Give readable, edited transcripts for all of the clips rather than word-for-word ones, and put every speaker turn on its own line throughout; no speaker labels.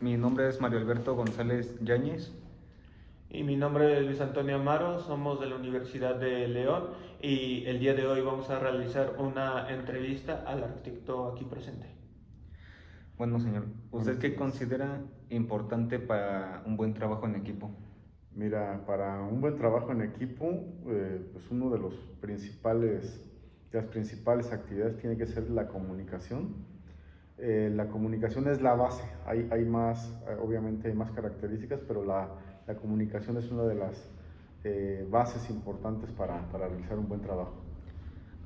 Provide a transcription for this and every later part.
Mi nombre es Mario Alberto González Yáñez.
Y mi nombre es Luis Antonio Amaro, somos de la Universidad de León y el día de hoy vamos a realizar una entrevista al arquitecto aquí presente.
Bueno, señor, ¿usted
Buenos
qué
días.
considera importante para un buen trabajo en equipo?
Mira, para un buen trabajo en equipo, pues uno de de las principales actividades tiene que ser la comunicación. La comunicación es la base. Hay más, obviamente hay más características, pero la comunicación es una de las bases importantes para realizar un buen trabajo.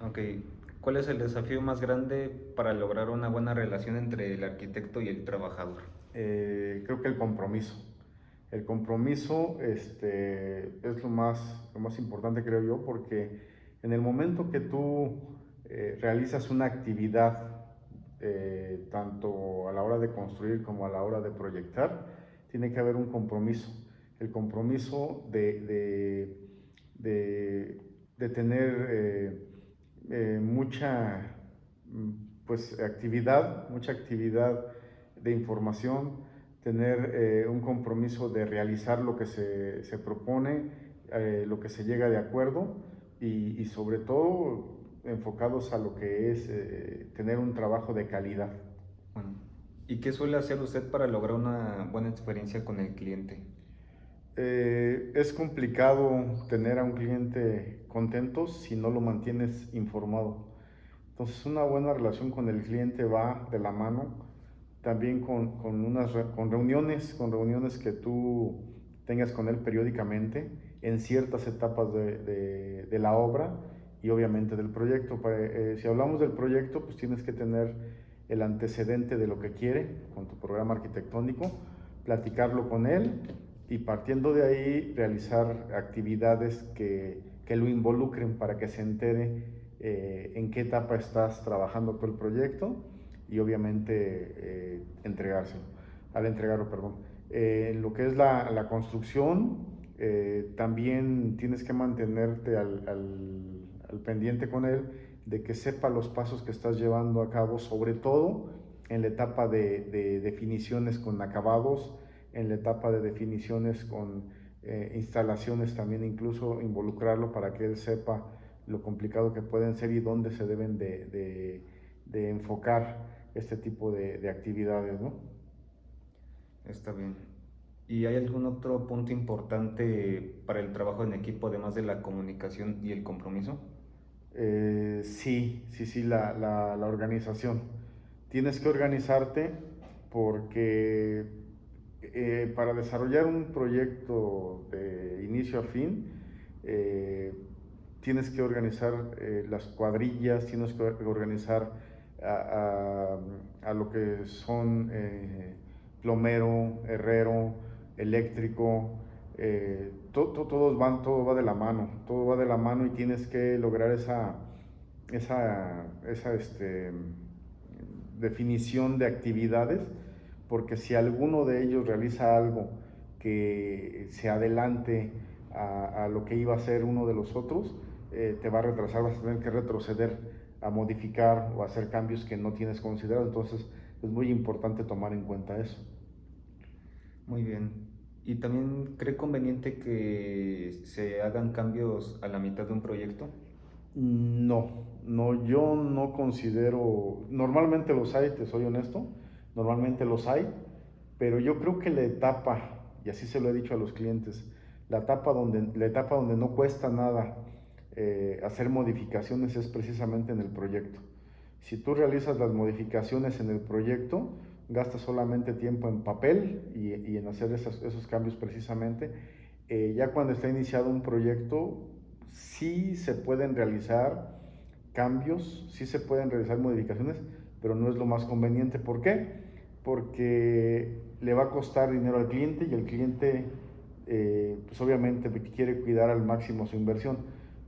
Ok, ¿cuál es el desafío más grande para lograr una buena relación entre el arquitecto y el trabajador?
Creo que el compromiso. El compromiso es lo más importante, creo yo, porque en el momento que tú realizas una actividad, tanto a la hora de construir como a la hora de proyectar, tiene que haber un compromiso. El compromiso de tener mucha mucha actividad de información, tener un compromiso de realizar lo que se propone, lo que se llega de acuerdo y sobre todo enfocados a lo que es tener un trabajo de calidad.
Bueno, ¿y qué suele hacer usted para lograr una buena experiencia con el cliente?
Es complicado tener a un cliente contento si no lo mantienes informado. Entonces, una buena relación con el cliente va de la mano también con reuniones que tú tengas con él periódicamente en ciertas etapas de la obra y obviamente del proyecto. Si hablamos del proyecto, pues tienes que tener el antecedente de lo que quiere con tu programa arquitectónico, platicarlo con él y partiendo de ahí realizar actividades que lo involucren para que se entere en qué etapa estás trabajando todo el proyecto y obviamente entregárselo, al entregarlo, perdón. Lo que es la construcción, también tienes que mantenerte al pendiente con él de que sepa los pasos que estás llevando a cabo, sobre todo en la etapa de definiciones con acabados, en la etapa de definiciones con instalaciones, también incluso involucrarlo para que él sepa lo complicado que pueden ser y dónde se deben de enfocar este tipo de actividades, ¿no?
Está bien. ¿Y hay algún otro punto importante para el trabajo en equipo además de la comunicación y el compromiso?
Sí, la organización. Tienes que organizarte porque para desarrollar un proyecto de inicio a fin, eh, tienes que organizar las cuadrillas, tienes que organizar a lo que son plomero, herrero, eléctrico, todo va de la mano, todo va de la mano y tienes que lograr esa definición de actividades, porque si alguno de ellos realiza algo que se adelante a lo que iba a ser uno de los otros, te va a retrasar, vas a tener que retroceder a modificar o hacer cambios que no tienes considerado, entonces es muy importante tomar en cuenta eso.
Muy bien. ¿Y también cree conveniente que se hagan cambios a la mitad de un proyecto?
No, yo no considero, normalmente los hay, te soy honesto, normalmente los hay, pero yo creo que la etapa, y así se lo he dicho a los clientes, la etapa donde no cuesta nada hacer modificaciones es precisamente en el proyecto. Si tú realizas las modificaciones en el proyecto, gastas solamente tiempo en papel y en hacer esos cambios precisamente. Ya cuando está iniciado un proyecto, sí se pueden realizar cambios, sí se pueden realizar modificaciones, pero no es lo más conveniente. ¿Por qué? Porque le va a costar dinero al cliente y el cliente, pues obviamente quiere cuidar al máximo su inversión.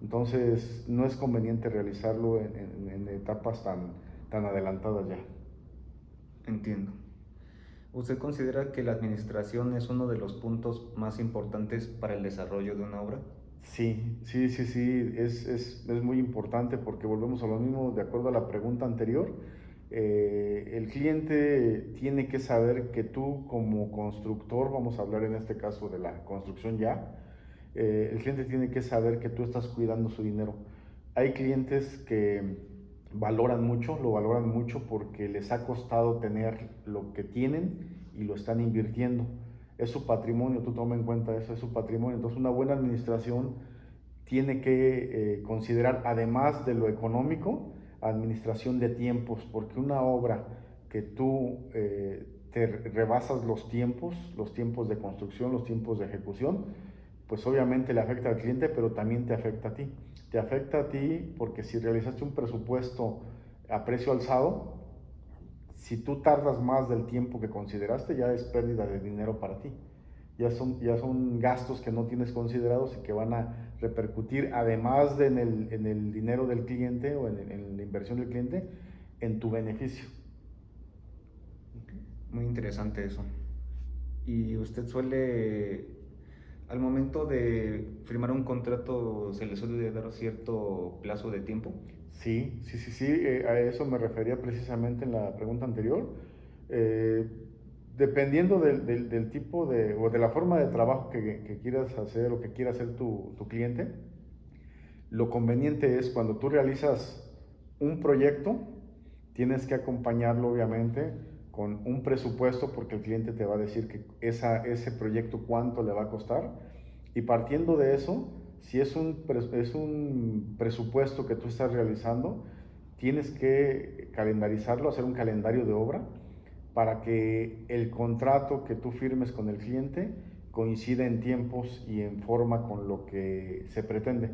Entonces, no es conveniente realizarlo en etapas tan adelantadas ya.
Entiendo. ¿Usted considera que la administración es uno de los puntos más importantes para el desarrollo de una obra?
Sí, es muy importante porque volvemos a lo mismo, de acuerdo a la pregunta anterior, El cliente tiene que saber que tú como constructor, vamos a hablar en este caso de la construcción ya, el cliente tiene que saber que tú estás cuidando su dinero. Hay clientes que lo valoran mucho porque les ha costado tener lo que tienen y lo están invirtiendo. Es su patrimonio, tú toma en cuenta eso, es su patrimonio. Entonces una buena administración tiene que considerar, además de lo económico, administración de tiempos, porque una obra que tú te rebasas los tiempos de construcción, los tiempos de ejecución, pues obviamente le afecta al cliente, pero también te afecta a ti. Te afecta a ti porque si realizaste un presupuesto a precio alzado, si tú tardas más del tiempo que consideraste, ya es pérdida de dinero para ti. Ya son gastos que no tienes considerados y que van a repercutir, además de en el dinero del cliente o en la inversión del cliente, en tu beneficio.
Muy interesante eso. ¿Y usted suele, al momento de firmar un contrato, se le suele dar cierto plazo de tiempo?
Sí, a eso me refería precisamente en la pregunta anterior. Eh, Dependiendo del tipo o de la forma de trabajo que quieras hacer o que quiera hacer tu cliente, lo conveniente es cuando tú realizas un proyecto, tienes que acompañarlo obviamente con un presupuesto porque el cliente te va a decir que ese proyecto cuánto le va a costar y partiendo de eso, si es un presupuesto que tú estás realizando, tienes que calendarizarlo, hacer un calendario de obra para que el contrato que tú firmes con el cliente coincida en tiempos y en forma con lo que se pretende.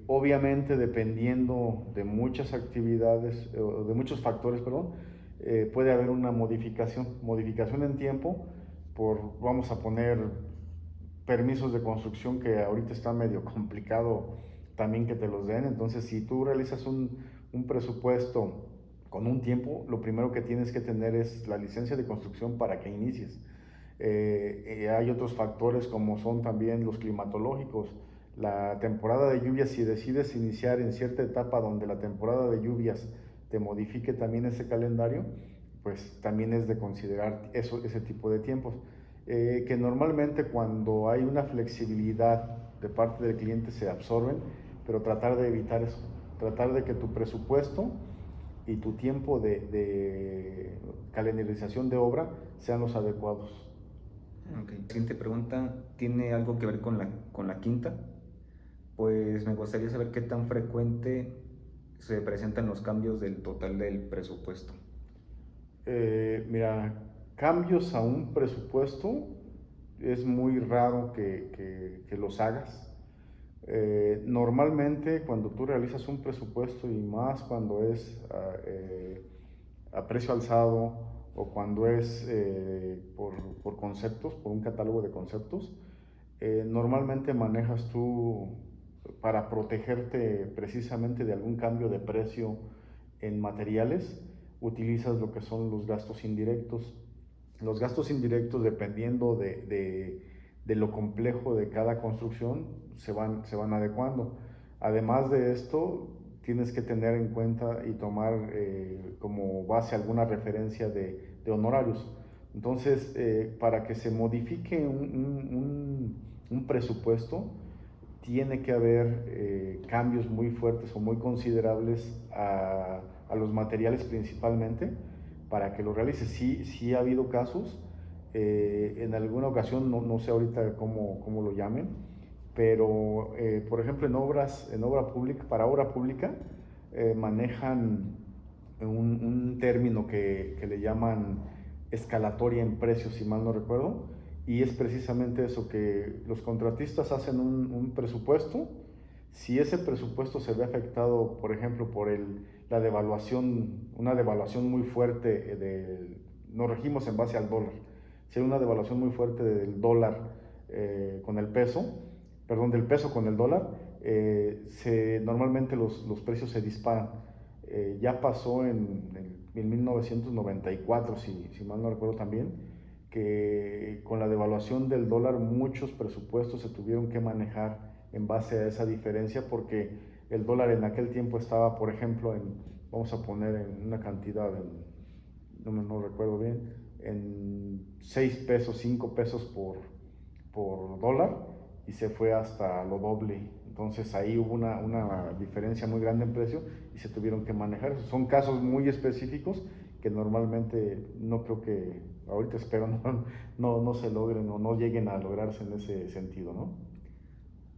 Obviamente, dependiendo de muchas actividades, de muchos factores, perdón, puede haber una modificación en tiempo vamos a poner, permisos de construcción que ahorita está medio complicado también que te los den. Entonces, si tú realizas un presupuesto con un tiempo, lo primero que tienes que tener es la licencia de construcción para que inicies. Hay otros factores como son también los climatológicos, la temporada de lluvias. Si decides iniciar en cierta etapa donde la temporada de lluvias te modifique también ese calendario, pues también es de considerar ese tipo de tiempos. Que normalmente cuando hay una flexibilidad de parte del cliente se absorben, pero tratar de evitar eso, tratar de que tu presupuesto y tu tiempo de calendarización de obra sean los adecuados.
Ok. La siguiente pregunta tiene algo que ver con la quinta. Pues me gustaría saber qué tan frecuente se presentan los cambios del total del presupuesto.
Mira, cambios a un presupuesto es muy raro que los hagas. Normalmente cuando tú realizas un presupuesto y más cuando es a precio alzado o cuando es por conceptos, por un catálogo de conceptos, normalmente manejas tú para protegerte precisamente de algún cambio de precio en materiales, utilizas lo que son los gastos indirectos. Los gastos indirectos, dependiendo de lo complejo de cada construcción, se van adecuando. Además de esto, tienes que tener en cuenta y tomar como base alguna referencia de honorarios. Entonces, para que se modifique un presupuesto, tiene que haber cambios muy fuertes o muy considerables a los materiales principalmente para que lo realices. Sí ha habido casos, en alguna ocasión, no sé ahorita cómo lo llamen, pero por ejemplo en obra pública, para obra pública, manejan un término que le llaman escalatoria en precios, si mal no recuerdo, y es precisamente eso, que los contratistas hacen un presupuesto. Si ese presupuesto se ve afectado, por ejemplo, por la devaluación, una devaluación muy fuerte, nos regimos en base al dólar, si hay una devaluación muy fuerte del dólar con el peso, perdón, del peso con el dólar, normalmente los precios se disparan. Ya pasó en 1994, si mal no recuerdo también, que con la devaluación del dólar muchos presupuestos se tuvieron que manejar en base a esa diferencia porque el dólar en aquel tiempo estaba, por ejemplo, en vamos a poner en una cantidad, no recuerdo bien, en 6 pesos, 5 pesos por dólar, y se fue hasta lo doble. Entonces ahí hubo una diferencia muy grande en precio y se tuvieron que manejar. Son casos muy específicos que normalmente no creo que, ahorita espero, no se logren o no lleguen a lograrse en ese sentido, ¿no?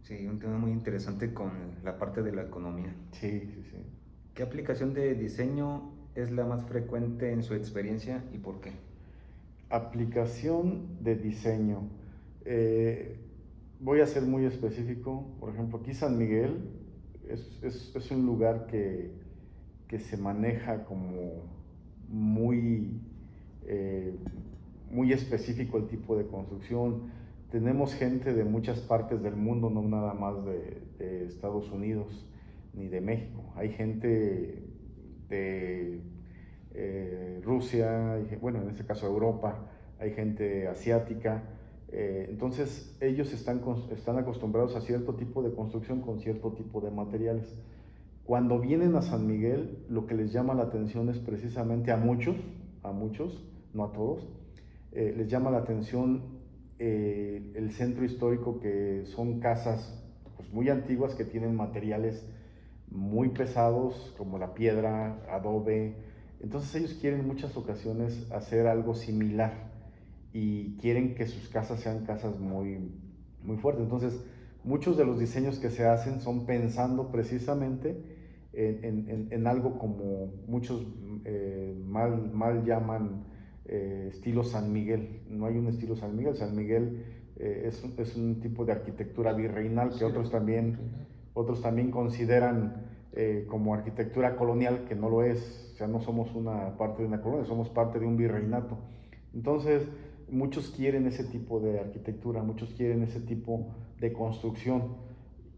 Sí, un tema muy interesante con la parte de la economía.
Sí.
¿Qué aplicación de diseño es la más frecuente en su experiencia y por qué?
Aplicación de diseño. Eh, Voy a ser muy específico. Por ejemplo, aquí San Miguel es un lugar que se maneja como muy, eh, muy específico el tipo de construcción. Tenemos gente de muchas partes del mundo, no nada más de Estados Unidos ni de México. Hay gente de Rusia, bueno, en este caso Europa, hay gente asiática. Entonces ellos están acostumbrados a cierto tipo de construcción con cierto tipo de materiales. Cuando vienen a San Miguel, lo que les llama la atención es precisamente a muchos, no a todos, les llama la atención el centro histórico, que son casas pues, muy antiguas que tienen materiales muy pesados como la piedra, adobe. Entonces ellos quieren en muchas ocasiones hacer algo similar y quieren que sus casas sean casas muy fuertes. Entonces muchos de los diseños que se hacen son pensando precisamente en algo como muchos mal llaman estilo San Miguel. No hay un estilo San Miguel. San Miguel es un tipo de arquitectura virreinal que
Sí,
otros también consideran como arquitectura colonial, que no lo es. O sea, no somos una parte de una colonia, somos parte de un virreinato. Entonces, muchos quieren ese tipo de arquitectura, muchos quieren ese tipo de construcción.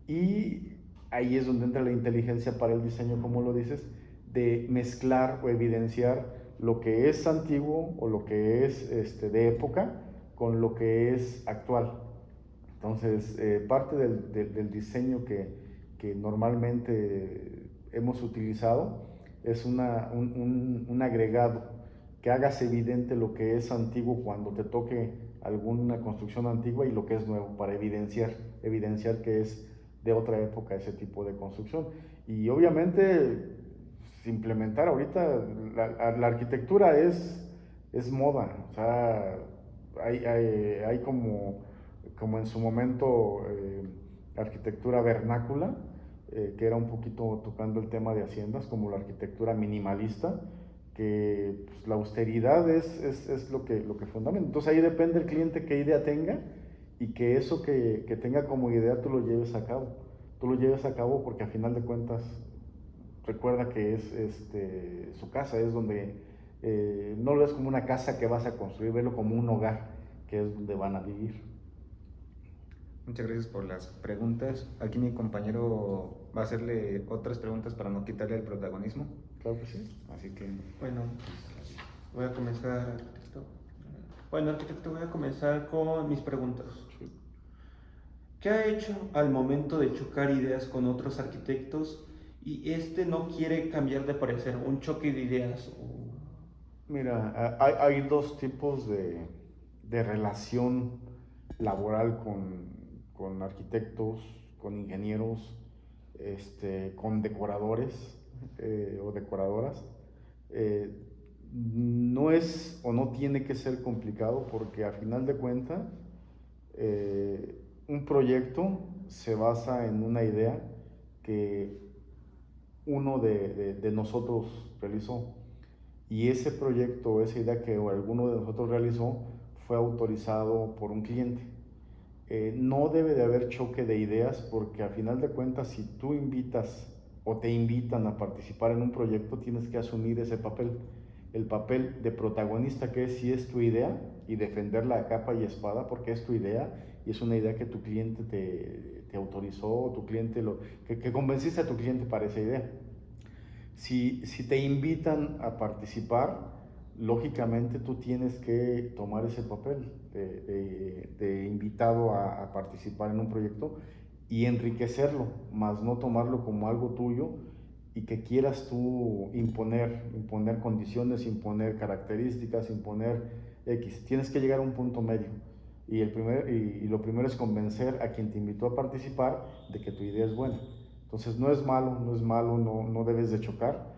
Y ahí es donde entra la inteligencia para el diseño, como lo dices, de mezclar o evidenciar lo que es antiguo o lo que es de época con lo que es actual. Entonces, parte del diseño que normalmente hemos utilizado es un agregado que hagas evidente lo que es antiguo cuando te toque alguna construcción antigua y lo que es nuevo, para evidenciar que es de otra época ese tipo de construcción. Y obviamente implementar ahorita la arquitectura es moda. O sea, hay como en su momento arquitectura vernácula, que era un poquito tocando el tema de haciendas, como la arquitectura minimalista, que pues, la austeridad es lo que fundamenta. Entonces ahí depende el cliente qué idea tenga y que eso que tenga como idea tú lo lleves a cabo. Tú lo lleves a cabo porque a final de cuentas recuerda que es su casa, es donde no lo ves como una casa que vas a construir, velo como un hogar que es donde van a vivir.
Muchas gracias por las preguntas. Aquí mi compañero va a hacerle otras preguntas para no quitarle el protagonismo.
Claro que sí.
Así que,
Bueno, voy a comenzar, arquitecto. Bueno, arquitecto, voy a comenzar con mis preguntas.
Sí.
¿Qué ha hecho al momento de chocar ideas con otros arquitectos y este no quiere cambiar de parecer? Un choque de ideas.
Mira, hay dos tipos de relación laboral con arquitectos, con ingenieros, con decoradores o decoradoras. Eh, no es o no tiene que ser complicado, porque a final de cuentas un proyecto se basa en una idea que uno de nosotros realizó, y ese proyecto o esa idea que alguno de nosotros realizó fue autorizado por un cliente. No debe de haber choque de ideas, porque a final de cuentas, si tú invitas o te invitan a participar en un proyecto, tienes que asumir ese papel, el papel de protagonista, que es si es tu idea, y defenderla a capa y espada porque es tu idea y es una idea que tu cliente te autorizó, tu cliente que convenciste a tu cliente para esa idea. Si te invitan a participar, lógicamente tú tienes que tomar ese papel de invitado a participar en un proyecto y enriquecerlo, más no tomarlo como algo tuyo y que quieras tú imponer condiciones, imponer características, imponer X. Tienes que llegar a un punto medio. Y lo primero es convencer a quien te invitó a participar de que tu idea es buena. Entonces no es malo, no debes de chocar,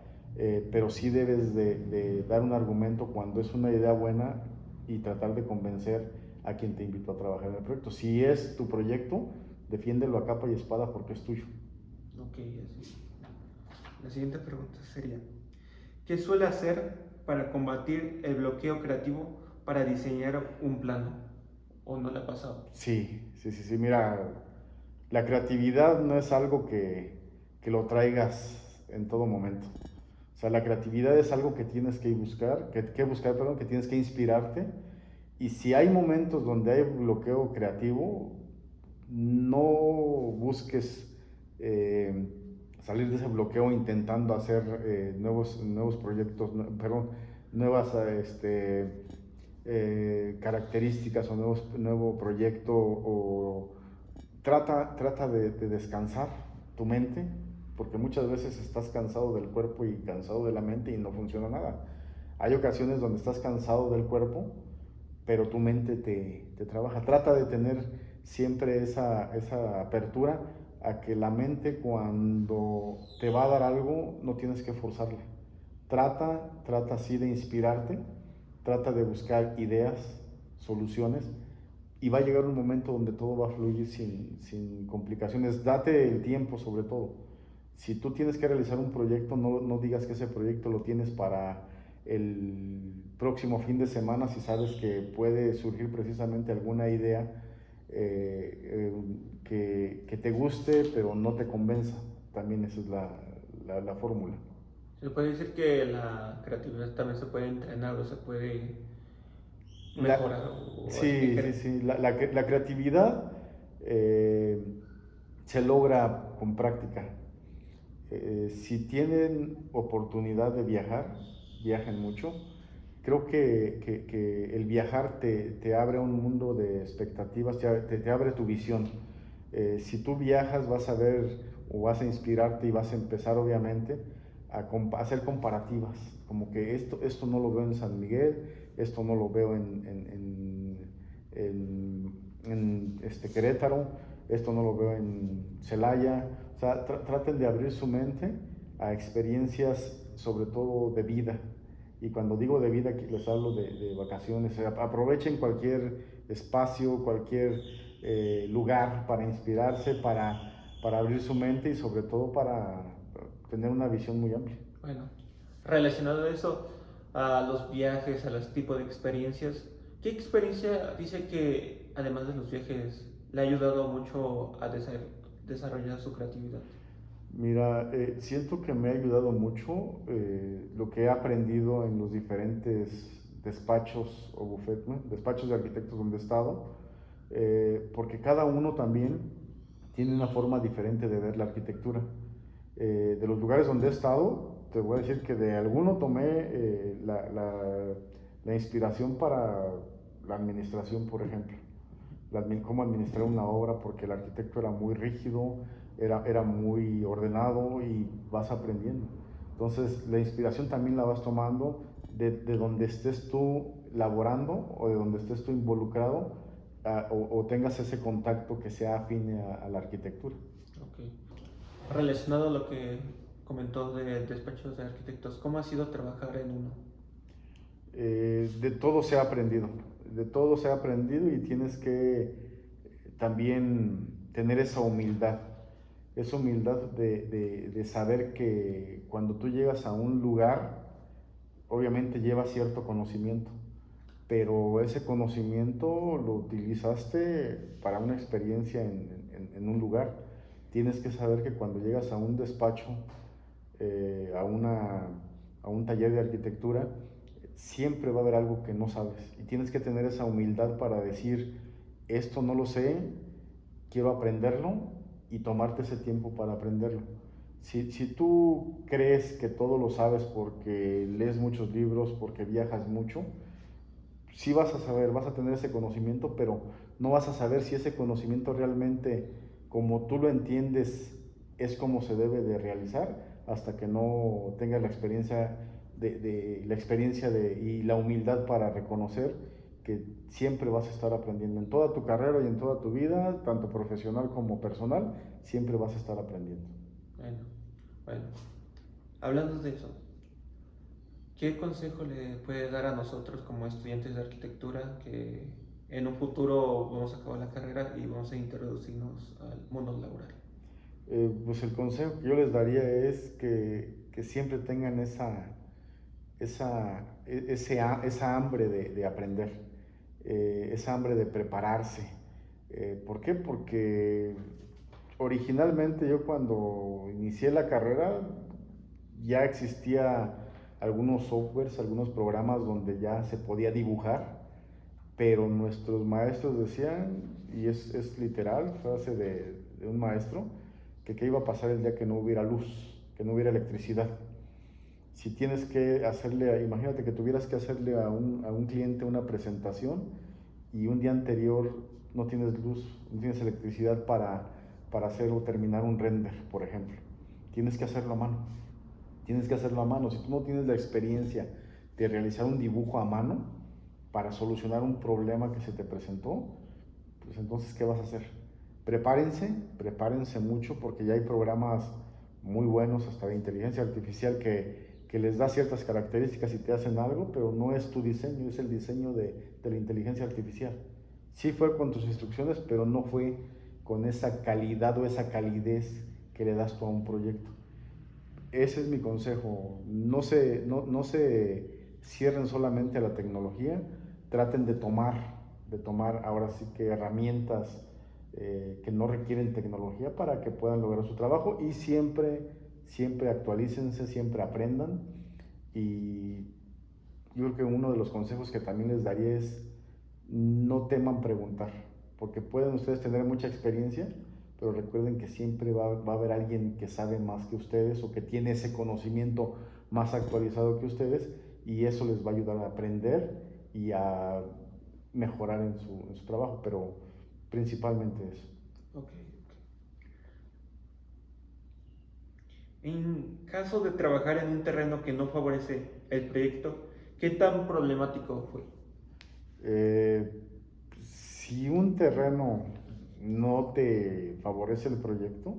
pero sí debes de dar un argumento cuando es una idea buena y tratar de convencer a quien te invitó a trabajar en el proyecto. Si es tu proyecto, defiéndelo a capa y espada porque es tuyo.
Ok, así. La siguiente pregunta sería, ¿qué suele hacer para combatir el bloqueo creativo para diseñar un plano? ¿O no le ha pasado?
Sí. Mira, la creatividad no es algo que lo traigas en todo momento. O sea, la creatividad es algo que tienes que buscar, que tienes que inspirarte. Y si hay momentos donde hay bloqueo creativo, no busques eh, salir de ese bloqueo intentando hacer nuevos proyectos, nuevas características o nuevo proyecto. O trata de descansar tu mente, porque muchas veces estás cansado del cuerpo y cansado de la mente y no funciona nada. Hay ocasiones donde estás cansado del cuerpo, pero tu mente te trabaja. Trata de tener siempre esa apertura a que la mente, cuando te va a dar algo, no tienes que forzarla. Trata así de inspirarte, trata de buscar ideas, soluciones, y va a llegar un momento donde todo va a fluir sin complicaciones. Date el tiempo, sobre todo. Si tú tienes que realizar un proyecto, no digas que ese proyecto lo tienes para el próximo fin de semana, si sabes que puede surgir precisamente alguna idea que te guste, pero no te convenza. También esa es la fórmula.
Se puede decir que la creatividad también se puede entrenar o se puede mejorar o es diferente.
Sí. La creatividad se logra con práctica. Si tienen oportunidad de viajar, viajen mucho. Creo que el viajar te abre un mundo de expectativas, te abre tu visión. Si tú viajas, vas a ver o vas a inspirarte y vas a empezar, obviamente, a hacer comparativas. Como que esto no lo veo en San Miguel, esto no lo veo en Querétaro, esto no lo veo en Celaya. O sea, traten de abrir su mente a experiencias, sobre todo de vida. Y cuando digo de vida, aquí les hablo de vacaciones. Aprovechen cualquier espacio, cualquier lugar para inspirarse, para abrir su mente y sobre todo para tener una visión muy amplia.
Bueno, relacionado a eso, a los viajes, a los tipos de experiencias, ¿qué experiencia dice que, además de los viajes, le ha ayudado mucho a desarrollar su creatividad?
Mira, siento que me ha ayudado mucho lo que he aprendido en los diferentes despachos o bufetes, ¿no? Despachos de arquitectos donde he estado, porque cada uno también tiene una forma diferente de ver la arquitectura. De los lugares donde he estado, te voy a decir que de alguno tomé la inspiración para la administración, por ejemplo. Cómo administrar una obra, porque el arquitecto era muy rígido, era muy ordenado y vas aprendiendo. Entonces, la inspiración también la vas tomando de donde estés tú laborando o de donde estés tú involucrado, o tengas ese contacto que sea afín a la arquitectura.
Okay. Relacionado a lo que comentó de despachos de arquitectos, ¿cómo ha sido trabajar en uno?
De todo se ha aprendido, y tienes que también tener esa humildad de saber que cuando tú llegas a un lugar, obviamente llevas cierto conocimiento, pero ese conocimiento lo utilizaste para una experiencia en un lugar. Tienes que saber que cuando llegas a un despacho, a un taller de arquitectura, siempre va a haber algo que no sabes y tienes que tener esa humildad para decir, esto no lo sé, quiero aprenderlo, y tomarte ese tiempo para aprenderlo. Si tú crees que todo lo sabes porque lees muchos libros, porque viajas mucho, sí vas a saber, vas a tener ese conocimiento, pero no vas a saber si ese conocimiento realmente, como tú lo entiendes, es como se debe de realizar, hasta que no tengas la experiencia y la humildad para reconocer que siempre vas a estar aprendiendo en toda tu carrera y en toda tu vida, tanto profesional como personal, siempre vas a estar aprendiendo.
Bueno, hablando de eso, ¿qué consejo le puede dar a nosotros como estudiantes de arquitectura que en un futuro vamos a acabar la carrera y vamos a introducirnos al mundo laboral?
Pues el consejo que yo les daría es que siempre tengan esa hambre de aprender, esa hambre de prepararse. ¿Por qué? Porque originalmente yo cuando inicié la carrera ya existía algunos softwares, algunos programas donde ya se podía dibujar, pero nuestros maestros decían, y es literal, frase de un maestro, que qué iba a pasar el día que no hubiera luz, que no hubiera electricidad. Si tienes que hacerle, imagínate que tuvieras que hacerle a un cliente una presentación y un día anterior no tienes luz, no tienes electricidad para hacer o terminar un render, por ejemplo. Tienes que hacerlo a mano. Tienes que hacerlo a mano. Si tú no tienes la experiencia de realizar un dibujo a mano para solucionar un problema que se te presentó, pues entonces, ¿qué vas a hacer? Prepárense mucho porque ya hay programas muy buenos, hasta de inteligencia artificial, que les da ciertas características y te hacen algo, pero no es tu diseño, es el diseño de la inteligencia artificial. Sí fue con tus instrucciones, pero no fue con esa calidad o esa calidez que le das tú a un proyecto. Ese es mi consejo. No se cierren solamente a la tecnología, traten de tomar ahora sí que herramientas que no requieren tecnología para que puedan lograr su trabajo y siempre actualícense, siempre aprendan. Y yo creo que uno de los consejos que también les daría es no teman preguntar, porque pueden ustedes tener mucha experiencia, pero recuerden que siempre va a haber alguien que sabe más que ustedes o que tiene ese conocimiento más actualizado que ustedes, y eso les va a ayudar a aprender y a mejorar en su trabajo, pero principalmente eso.
Okay. En caso de trabajar en un terreno que no favorece el proyecto, ¿qué tan problemático fue?
Si un terreno no te favorece el proyecto,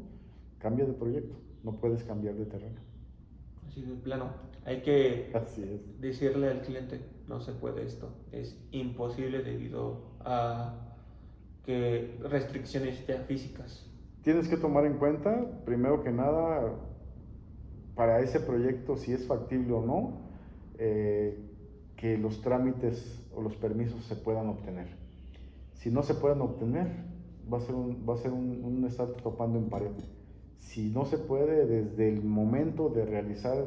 cambia de proyecto, no puedes cambiar de terreno.
Así de plano, hay que
Así es.
decirle al cliente, no se puede esto, es imposible debido a que restricciones ya físicas.
Tienes que tomar en cuenta, primero que nada, para ese proyecto, si es factible o no, que los trámites o los permisos se puedan obtener. Si no se pueden obtener, va a ser un estar topando en pared. Si no se puede, desde el momento de realizar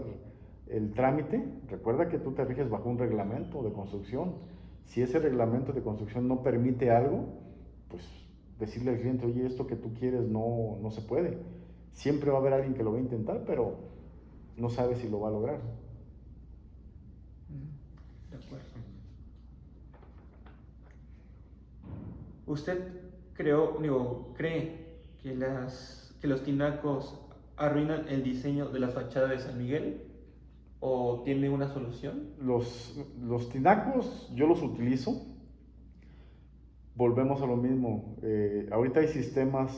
el trámite, recuerda que tú te riges bajo un reglamento de construcción. Si ese reglamento de construcción no permite algo, pues decirle al cliente, oye, esto que tú quieres no se puede. Siempre va a haber alguien que lo va a intentar, pero no sabe si lo va a lograr.
De acuerdo. ¿Usted cree que los tinacos arruinan el diseño de la fachada de San Miguel? ¿O tiene una solución?
Los tinacos yo los utilizo. Volvemos a lo mismo. Ahorita hay sistemas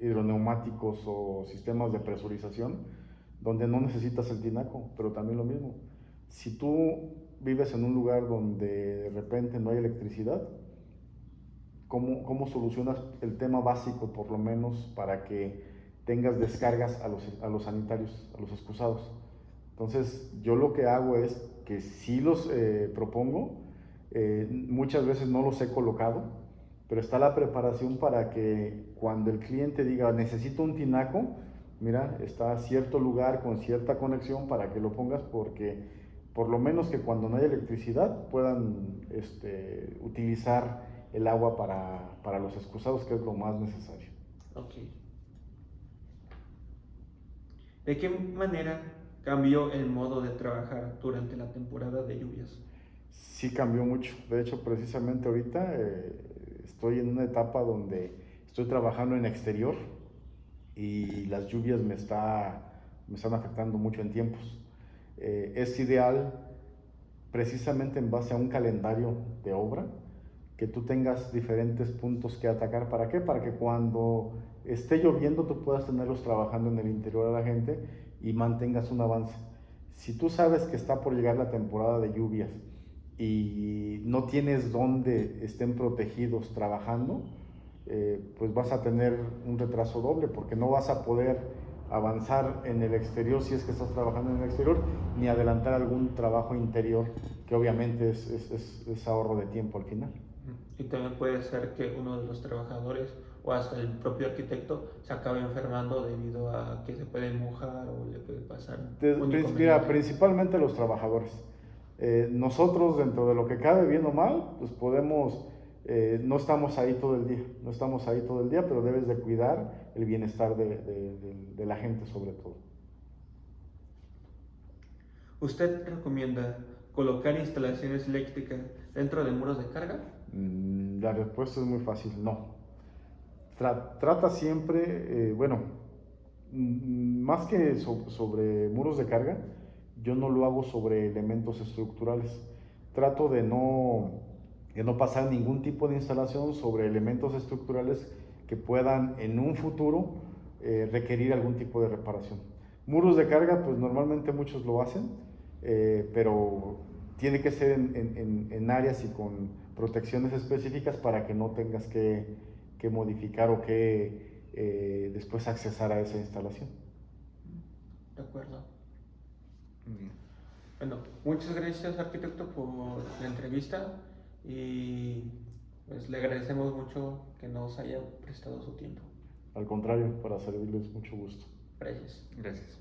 hidroneumáticos o sistemas de presurización donde no necesitas el tinaco, pero también lo mismo. Si tú vives en un lugar donde de repente no hay electricidad, ¿cómo solucionas el tema básico, por lo menos, para que tengas descargas a los sanitarios, a los excusados? Entonces, yo lo que hago es que sí los propongo, muchas veces no los he colocado, pero está la preparación para que cuando el cliente diga necesito un tinaco, mira, está a cierto lugar con cierta conexión para que lo pongas, porque por lo menos que cuando no haya electricidad puedan utilizar el agua para los excusados, que es lo más necesario.
Ok. ¿De qué manera cambió el modo de trabajar durante la temporada de lluvias?
Sí cambió mucho. De hecho, precisamente ahorita estoy en una etapa donde estoy trabajando en exterior y las lluvias me están afectando mucho en tiempos. Es ideal, precisamente en base a un calendario de obra, que tú tengas diferentes puntos que atacar. ¿Para qué? Para que cuando esté lloviendo tú puedas tenerlos trabajando en el interior de la gente y mantengas un avance. Si tú sabes que está por llegar la temporada de lluvias y no tienes donde estén protegidos trabajando, pues vas a tener un retraso doble, porque no vas a poder avanzar en el exterior si es que estás trabajando en el exterior, ni adelantar algún trabajo interior, que obviamente es ahorro de tiempo al final.
Y también puede ser que uno de los trabajadores o hasta el propio arquitecto se acabe enfermando debido a que se puede mojar o le puede pasar un
Mira,
inconveniente.
principalmente los trabajadores. Nosotros, dentro de lo que cabe, bien o mal, pues podemos, no estamos ahí todo el día, no estamos ahí todo el día, pero debes de cuidar el bienestar de la gente sobre todo.
¿Usted recomienda colocar instalaciones eléctricas dentro de muros de carga?
La respuesta es muy fácil, no. Trata siempre, más que sobre muros de carga, yo no lo hago sobre elementos estructurales. Trato de no pasar ningún tipo de instalación sobre elementos estructurales que puedan en un futuro requerir algún tipo de reparación. Muros de carga, pues normalmente muchos lo hacen, pero tiene que ser en áreas y con protecciones específicas para que no tengas que modificar o que después accesar a esa instalación.
De acuerdo.
Bien.
Bueno, muchas gracias arquitecto por la entrevista y pues le agradecemos mucho que nos haya prestado su tiempo.
Al contrario, para servirles, mucho gusto.
Gracias.
Gracias.